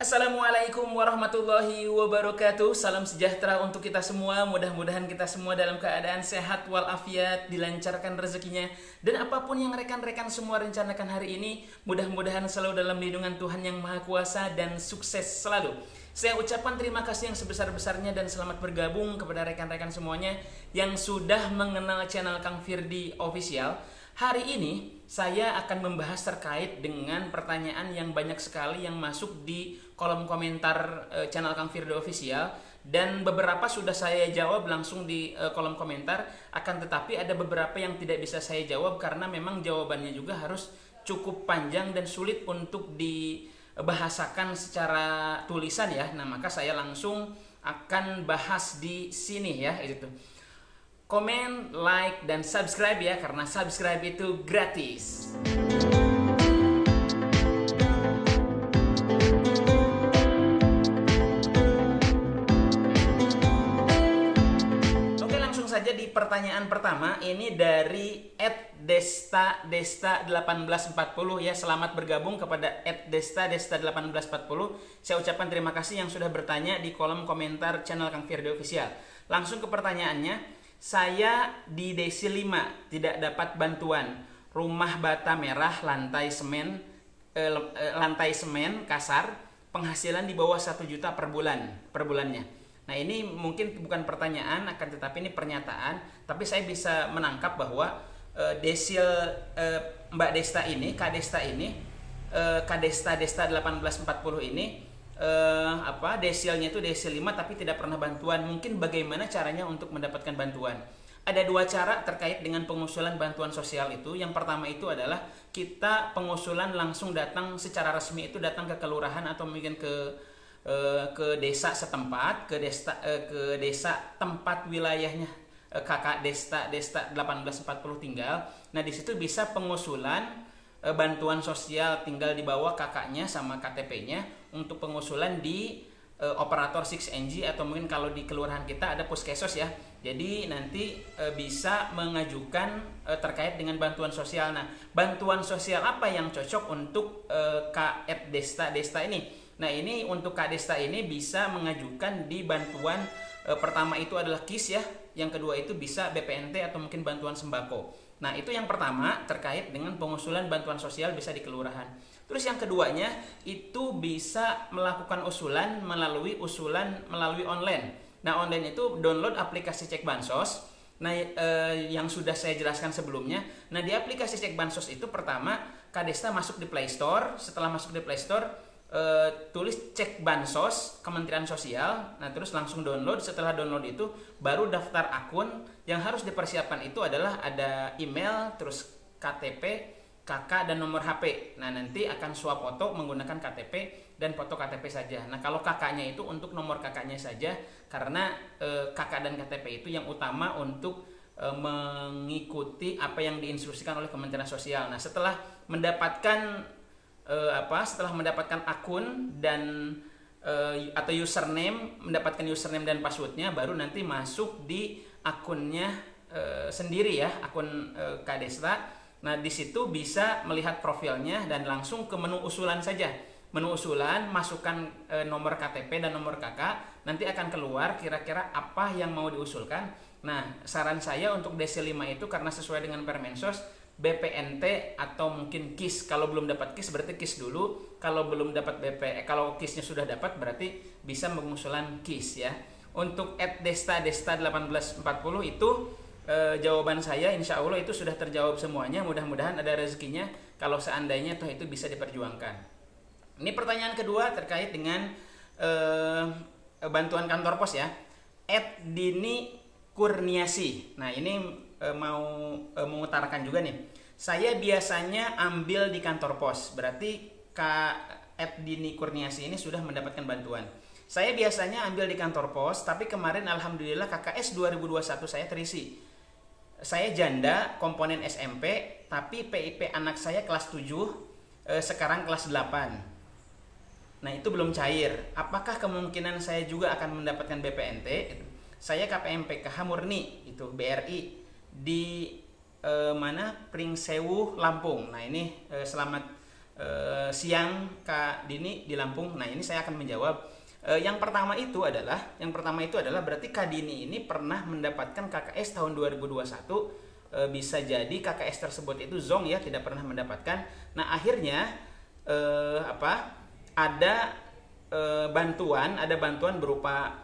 Assalamualaikum warahmatullahi wabarakatuh. Salam sejahtera untuk kita semua. Mudah-mudahan kita semua dalam keadaan sehat walafiat, dilancarkan rezekinya, dan apapun yang rekan-rekan semua rencanakan hari ini, mudah-mudahan selalu dalam lindungan Tuhan yang Maha Kuasa dan sukses selalu. Saya ucapkan terima kasih yang sebesar-besarnya dan selamat bergabung kepada rekan-rekan semuanya yang sudah mengenal channel Kang Firdy Official. Hari ini saya akan membahas terkait dengan pertanyaan yang banyak sekali yang masuk di kolom komentar channel Kang Firdy Official, dan beberapa sudah saya jawab langsung di kolom komentar. Akan tetapi ada beberapa yang tidak bisa saya jawab karena memang jawabannya juga harus cukup panjang dan sulit untuk dibahasakan secara tulisan ya. Nah, maka saya langsung akan bahas di sini ya, itu tuh. Komen, like, dan subscribe ya, karena subscribe itu gratis. Oke, langsung saja di pertanyaan pertama. Ini dari @desta1840 ya. Selamat bergabung kepada @desta1840. Saya ucapkan terima kasih yang sudah bertanya di kolom komentar channel Kang Firdy Official. Langsung ke pertanyaannya. Saya di Desi 5 tidak dapat bantuan. Rumah bata merah, lantai semen kasar, penghasilan di bawah 1 juta per bulannya. Nah, ini mungkin bukan pertanyaan, akan tetapi ini pernyataan. Tapi saya bisa menangkap bahwa Mbak Desta ini, Kak Desta ini, Kak Desta 1840 ini, desilnya itu desil 5 tapi tidak pernah bantuan. Mungkin bagaimana caranya untuk mendapatkan bantuan? Ada dua cara terkait dengan pengusulan bantuan sosial itu. Yang pertama itu adalah kita pengusulan langsung datang secara resmi, itu datang ke kelurahan atau mungkin ke desa setempat, ke desa tempat wilayahnya kakak Desta 1840 tinggal. Nah, di situ bisa pengusulan bantuan sosial, tinggal dibawa kakaknya sama KTP-nya untuk pengusulan di operator 6NG, atau mungkin kalau di kelurahan kita ada puskesos ya. Jadi nanti bisa mengajukan terkait dengan bantuan sosial. Nah, bantuan sosial apa yang cocok untuk Kak Desta ini? Nah, ini untuk Kak Desta ini bisa mengajukan di bantuan pertama itu adalah KIS ya. Yang kedua itu bisa BPNT atau mungkin bantuan sembako. Nah, itu yang pertama terkait dengan pengusulan bantuan sosial bisa di kelurahan. Terus yang keduanya itu bisa melakukan usulan melalui online. Nah, online itu download aplikasi Cek Bansos. Nah, yang sudah saya jelaskan sebelumnya. Nah, di aplikasi Cek Bansos itu pertama Kak Desta masuk di Play Store. Setelah masuk di Play Store, tulis Cek Bansos Kementerian Sosial. Nah, terus langsung download. Setelah download itu baru daftar akun. Yang harus dipersiapkan itu adalah ada email, terus KTP, KK, dan nomor HP. Nah, nanti akan swap foto menggunakan KTP dan foto KTP saja. Nah, kalau kakaknya itu untuk nomor kakaknya saja, karena KK dan KTP itu yang utama untuk mengikuti apa yang diinstruksikan oleh Kementerian Sosial. Nah, setelah mendapatkan akun dan atau username, mendapatkan username dan passwordnya, baru nanti masuk di akunnya sendiri ya, akun Kak Desta. Nah, di situ bisa melihat profilnya dan langsung ke menu usulan saja. Menu usulan, masukkan nomor KTP dan nomor KK, nanti akan keluar kira-kira apa yang mau diusulkan. Nah, saran saya untuk Desil 5 itu karena sesuai dengan Permensos, BPNT atau mungkin KIS. Kalau belum dapat KIS berarti KIS dulu. Kalau belum dapat kalau KIS-nya sudah dapat berarti bisa mengusulan KIS ya. Untuk @desta 1840 itu jawaban saya, insya Allah itu sudah terjawab semuanya. Mudah-mudahan ada rezekinya kalau seandainya toh itu bisa diperjuangkan. Ini pertanyaan kedua terkait dengan bantuan kantor pos ya. @dini kurniasi. Nah, ini mau mengutarakan juga nih. Saya biasanya ambil di kantor pos. Berarti Kak Dini Kurniasi ini sudah mendapatkan bantuan. Saya biasanya ambil di kantor pos, tapi kemarin alhamdulillah KKS 2021 saya terisi. Saya janda komponen SMP, tapi PIP anak saya kelas 7, sekarang kelas 8. Nah, itu belum cair. Apakah kemungkinan saya juga akan mendapatkan BPNT? Saya KPMPKH murni, itu BRI di Pringsewu, Lampung. Nah, ini selamat siang Kak Dini di Lampung. Nah, ini saya akan menjawab. Yang pertama itu adalah berarti Kak Dini ini pernah mendapatkan KKS tahun 2021. Bisa jadi KKS tersebut itu zonk ya, tidak pernah mendapatkan. Nah, akhirnya ada bantuan berupa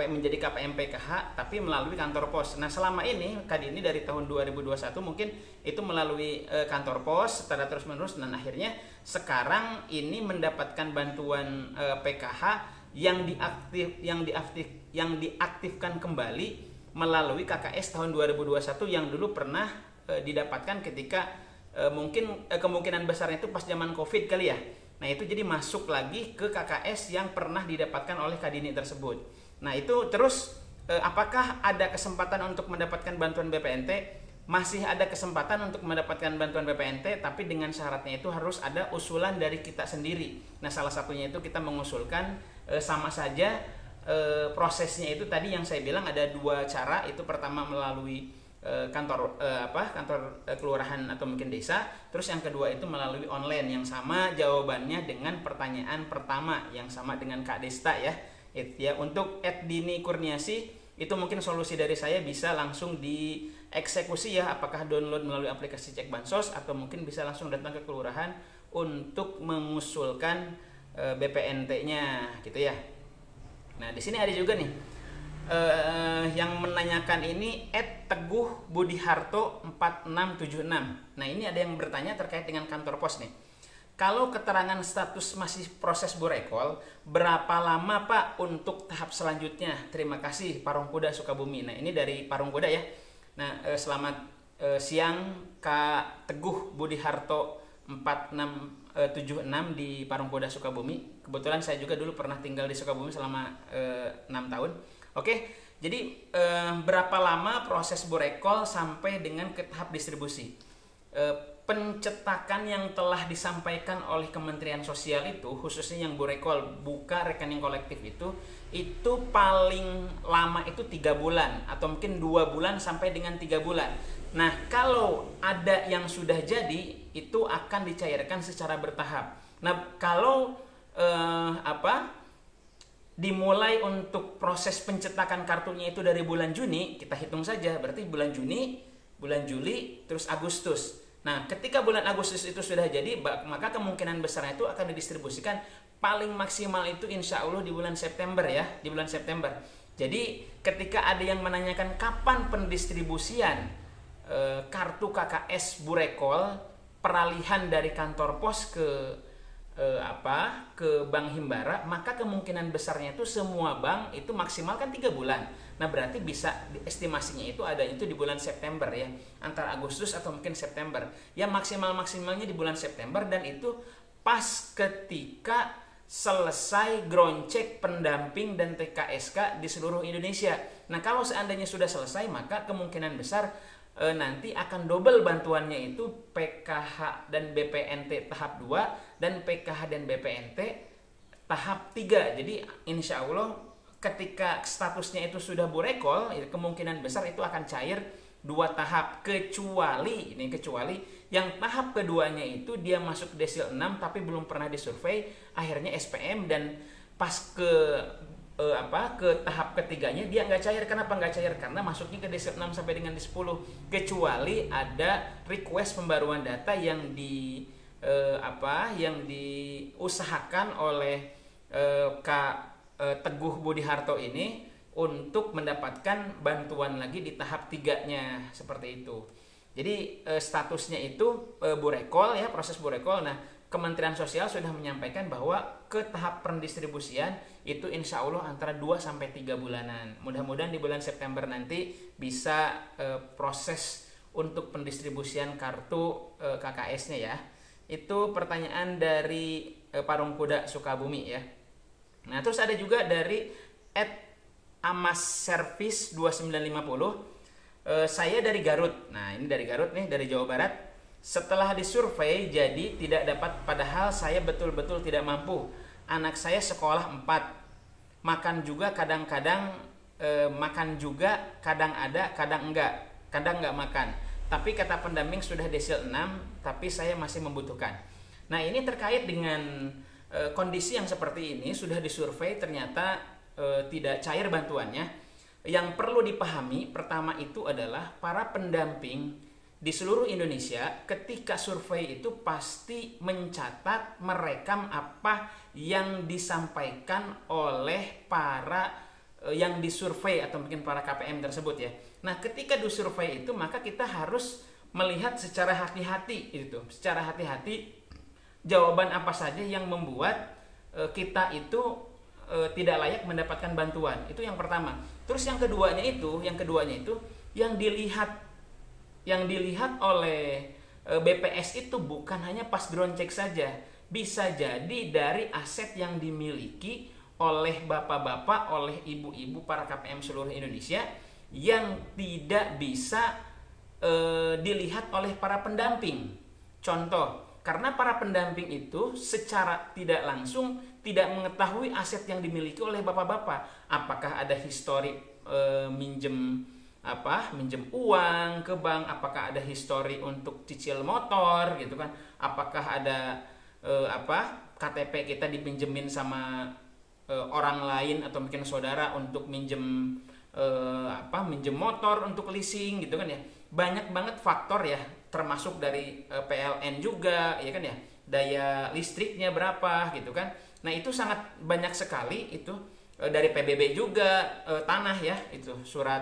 menjadi KPM PKH tapi melalui kantor pos. Nah, selama ini Kak Dini dari tahun 2021 mungkin itu melalui kantor pos secara terus-menerus, dan akhirnya sekarang ini mendapatkan bantuan PKH yang diaktifkan kembali melalui KKS tahun 2021 yang dulu pernah didapatkan ketika mungkin kemungkinan besarnya itu pas zaman Covid kali ya. Nah, itu jadi masuk lagi ke KKS yang pernah didapatkan oleh Kak Dini tersebut. Nah, itu terus apakah ada kesempatan untuk mendapatkan bantuan BPNT? Masih ada kesempatan untuk mendapatkan bantuan BPNT, tapi dengan syaratnya itu harus ada usulan dari kita sendiri. Nah, salah satunya itu kita mengusulkan sama saja prosesnya itu tadi yang saya bilang ada dua cara. Itu pertama melalui kantor kelurahan atau mungkin desa, terus yang kedua itu melalui online yang sama jawabannya dengan pertanyaan pertama yang sama dengan Kak Desta ya. Untuk @Dini Kurniasi itu mungkin solusi dari saya bisa langsung dieksekusi ya, apakah download melalui aplikasi Cek Bansos atau mungkin bisa langsung datang ke kelurahan untuk mengusulkan BPNT-nya gitu ya. Nah, di sini ada juga nih yang menanyakan ini @teguhbudiharto 4676. Nah, ini ada yang bertanya terkait dengan kantor pos nih. Kalau keterangan status masih proses burekol, berapa lama Pak untuk tahap selanjutnya? Terima kasih, Parung Kuda Sukabumi. Nah, ini dari Parung Kuda ya. Nah, selamat siang Kak Teguh Budiharto 4676 di Parung Kuda Sukabumi. Kebetulan saya juga dulu pernah tinggal di Sukabumi selama 6 tahun. Oke, jadi berapa lama proses burekol sampai dengan ke tahap distribusi? Pencetakan yang telah disampaikan oleh Kementerian Sosial itu, khususnya yang burekol buka rekening kolektif itu paling lama itu 3 bulan atau mungkin 2 bulan sampai dengan 3 bulan. Nah, kalau ada yang sudah jadi itu akan dicairkan secara bertahap. Nah, kalau dimulai untuk proses pencetakan kartunya itu dari bulan Juni, kita hitung saja berarti bulan Juni, bulan Juli, terus Agustus. Nah, ketika bulan Agustus itu sudah jadi, maka kemungkinan besarnya itu akan didistribusikan paling maksimal itu insya Allah di bulan September ya, di bulan September. Jadi ketika ada yang menanyakan kapan pendistribusian kartu KKS burekol, peralihan dari kantor pos ke Bank Himbara, maka kemungkinan besarnya itu semua bank itu maksimal kan 3 bulan. Nah, berarti bisa estimasinya itu ada itu di bulan September ya, antara Agustus atau mungkin September. Ya, maksimalnya di bulan September, dan itu pas ketika selesai ground check pendamping dan TKSK di seluruh Indonesia. Nah, kalau seandainya sudah selesai, maka kemungkinan besar nanti akan double bantuannya itu PKH dan BPNT tahap 2 dan PKH dan BPNT tahap 3. Jadi insya Allah ketika statusnya itu sudah burekol, kemungkinan besar itu akan cair 2 tahap, kecuali yang tahap keduanya itu dia masuk desil 6 tapi belum pernah disurvei, akhirnya SPM, dan pas ke tahap ketiganya dia nggak cair. Kenapa nggak cair? Karena masuknya ke desil 6 sampai dengan di 10, kecuali ada request pembaruan data yang diusahakan oleh Kak Teguh Budiharto ini untuk mendapatkan bantuan lagi di tahap 3-nya seperti itu. Jadi statusnya itu burekol ya, proses burekol. Nah, Kementerian Sosial sudah menyampaikan bahwa ke tahap pendistribusian itu insya Allah antara 2-3 bulanan. Mudah-mudahan di bulan September nanti bisa proses untuk pendistribusian kartu KKS-nya ya. Itu pertanyaan dari Parung Kuda Sukabumi ya. Nah, terus ada juga dari @amasservice2950. Saya dari Garut. Nah, ini dari Garut nih, dari Jawa Barat. Setelah disurvei jadi tidak dapat, padahal saya betul-betul tidak mampu. Anak saya sekolah 4. Makan juga kadang-kadang kadang ada, kadang enggak makan. Tapi kata pendamping sudah desil 6, tapi saya masih membutuhkan. Nah, ini terkait dengan kondisi yang seperti ini, sudah disurvei ternyata tidak cair bantuannya. Yang perlu dipahami pertama itu adalah para pendamping di seluruh Indonesia ketika survei itu pasti mencatat, merekam apa yang disampaikan oleh para yang disurvei atau mungkin para KPM tersebut ya. Nah, ketika disurvei itu maka kita harus melihat secara hati-hati itu, secara hati-hati jawaban apa saja yang membuat kita itu tidak layak mendapatkan bantuan. Itu yang pertama. Terus yang keduanya itu yang dilihat oleh BPS itu bukan hanya background check saja, bisa jadi dari aset yang dimiliki oleh bapak-bapak, oleh ibu-ibu para KPM seluruh Indonesia yang tidak bisa dilihat oleh para pendamping. Contoh, karena para pendamping itu secara tidak langsung tidak mengetahui aset yang dimiliki oleh bapak-bapak. Apakah ada histori minjem uang ke bank, apakah ada histori untuk cicil motor gitu kan, apakah ada KTP kita dipinjemin sama orang lain atau mungkin saudara untuk minjem motor untuk leasing gitu kan ya. Banyak banget faktor ya, termasuk dari PLN juga ya kan ya, daya listriknya berapa gitu kan. Nah, itu sangat banyak sekali itu, dari PBB juga, tanah ya, itu surat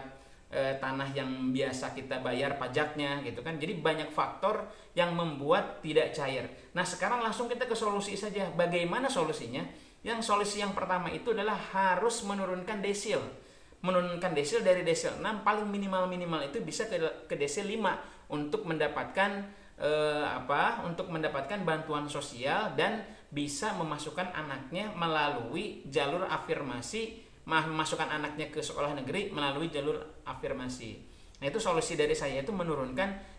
tanah yang biasa kita bayar pajaknya gitu kan. Jadi banyak faktor yang membuat tidak cair. Nah, sekarang langsung kita ke solusi saja. Bagaimana solusinya? Yang solusi yang pertama itu adalah harus menurunkan desil. Menurunkan desil dari desil 6 paling minimal itu bisa ke desil 5 untuk mendapatkan untuk mendapatkan bantuan sosial dan bisa memasukkan anaknya melalui jalur afirmasi, memasukkan anaknya ke sekolah negeri melalui jalur afirmasi. Nah, itu solusi dari saya itu menurunkan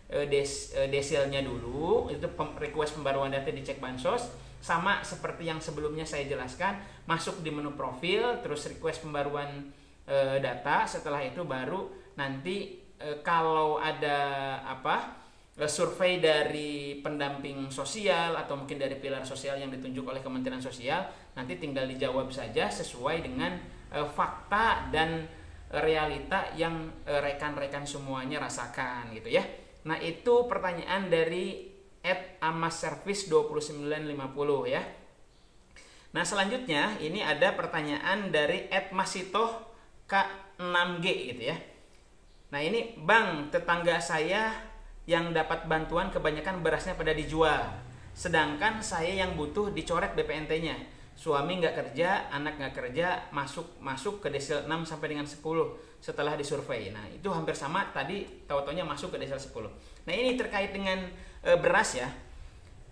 desilnya dulu, itu request pembaruan data di cek bansos, sama seperti yang sebelumnya saya jelaskan, masuk di menu profil, terus request pembaruan data. Setelah itu baru nanti kalau ada survei dari pendamping sosial atau mungkin dari pilar sosial yang ditunjuk oleh Kementerian Sosial, nanti tinggal dijawab saja sesuai dengan fakta dan realita yang rekan-rekan semuanya rasakan gitu ya. Nah, itu pertanyaan dari @amasservice2950 ya. Nah, selanjutnya ini ada pertanyaan dari @masitoh K6G gitu ya. Nah, ini Bang, tetangga saya yang dapat bantuan kebanyakan berasnya pada dijual, sedangkan saya yang butuh dicoret BPNT-nya. Suami nggak kerja, anak nggak kerja, masuk ke desil 6 sampai dengan 10 setelah disurvei. Nah, itu hampir sama tadi, tahu-taunya masuk ke desil 10. Nah, ini terkait dengan beras ya.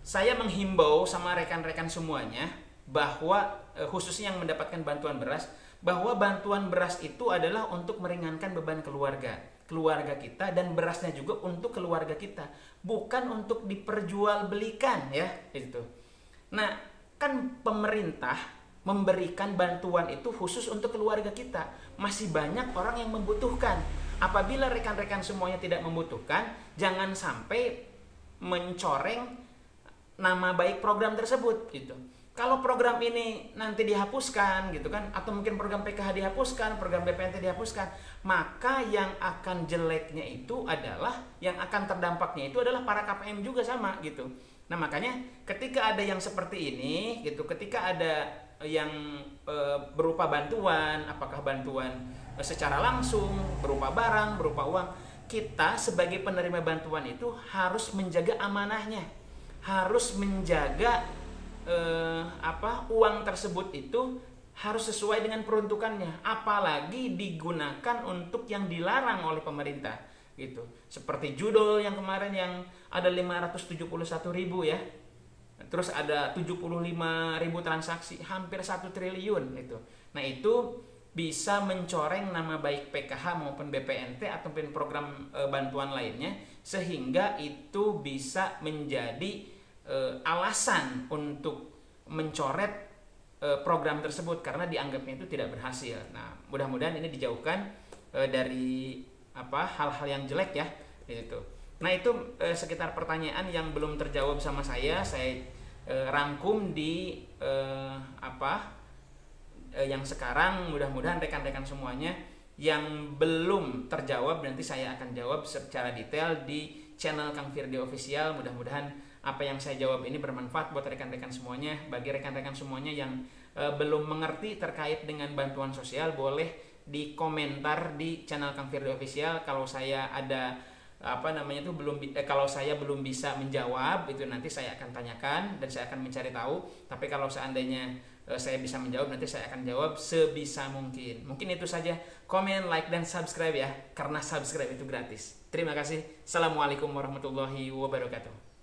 Saya menghimbau sama rekan-rekan semuanya bahwa khususnya yang mendapatkan bantuan beras, bahwa bantuan beras itu adalah untuk meringankan beban keluarga kita, dan berasnya juga untuk keluarga kita, bukan untuk diperjualbelikan ya itu. Nah, kan pemerintah memberikan bantuan itu khusus untuk keluarga kita. Masih banyak orang yang membutuhkan. Apabila rekan-rekan semuanya tidak membutuhkan, jangan sampai mencoreng nama baik program tersebut gitu. Kalau program ini nanti dihapuskan gitu kan, atau mungkin program PKH dihapuskan, program BPNT dihapuskan, maka yang akan jeleknya itu adalah, yang akan terdampaknya itu adalah para KPM juga sama gitu. Nah, makanya ketika ada yang seperti ini gitu, ketika ada yang berupa bantuan, apakah bantuan secara langsung, berupa barang, berupa uang, kita sebagai penerima bantuan itu harus menjaga amanahnya, harus menjaga uang tersebut itu harus sesuai dengan peruntukannya, apalagi digunakan untuk yang dilarang oleh pemerintah gitu. Seperti judul yang kemarin yang ada 571.000 ya. Terus ada 75.000 transaksi, hampir 1 triliun itu. Nah, itu bisa mencoreng nama baik PKH maupun BPNT ataupun program bantuan lainnya, sehingga itu bisa menjadi alasan untuk mencoret program tersebut karena dianggapnya itu tidak berhasil. Nah, mudah-mudahan ini dijauhkan dari hal-hal yang jelek ya gitu. Nah, itu sekitar pertanyaan yang belum terjawab sama saya rangkum di yang sekarang. Mudah-mudahan rekan-rekan semuanya yang belum terjawab nanti saya akan jawab secara detail di channel Kang Firdy Official. Mudah-mudahan apa yang saya jawab ini bermanfaat buat rekan-rekan semuanya. Bagi rekan-rekan semuanya yang belum mengerti terkait dengan bantuan sosial, boleh di komentar di channel Kang Firdy Official. Kalau saya ada kalau saya belum bisa menjawab, itu nanti saya akan tanyakan dan saya akan mencari tahu. Tapi kalau seandainya saya bisa menjawab, nanti saya akan jawab sebisa mungkin. Mungkin itu saja. Komen, like, dan subscribe ya, karena subscribe itu gratis. Terima kasih. Assalamualaikum warahmatullahi wabarakatuh.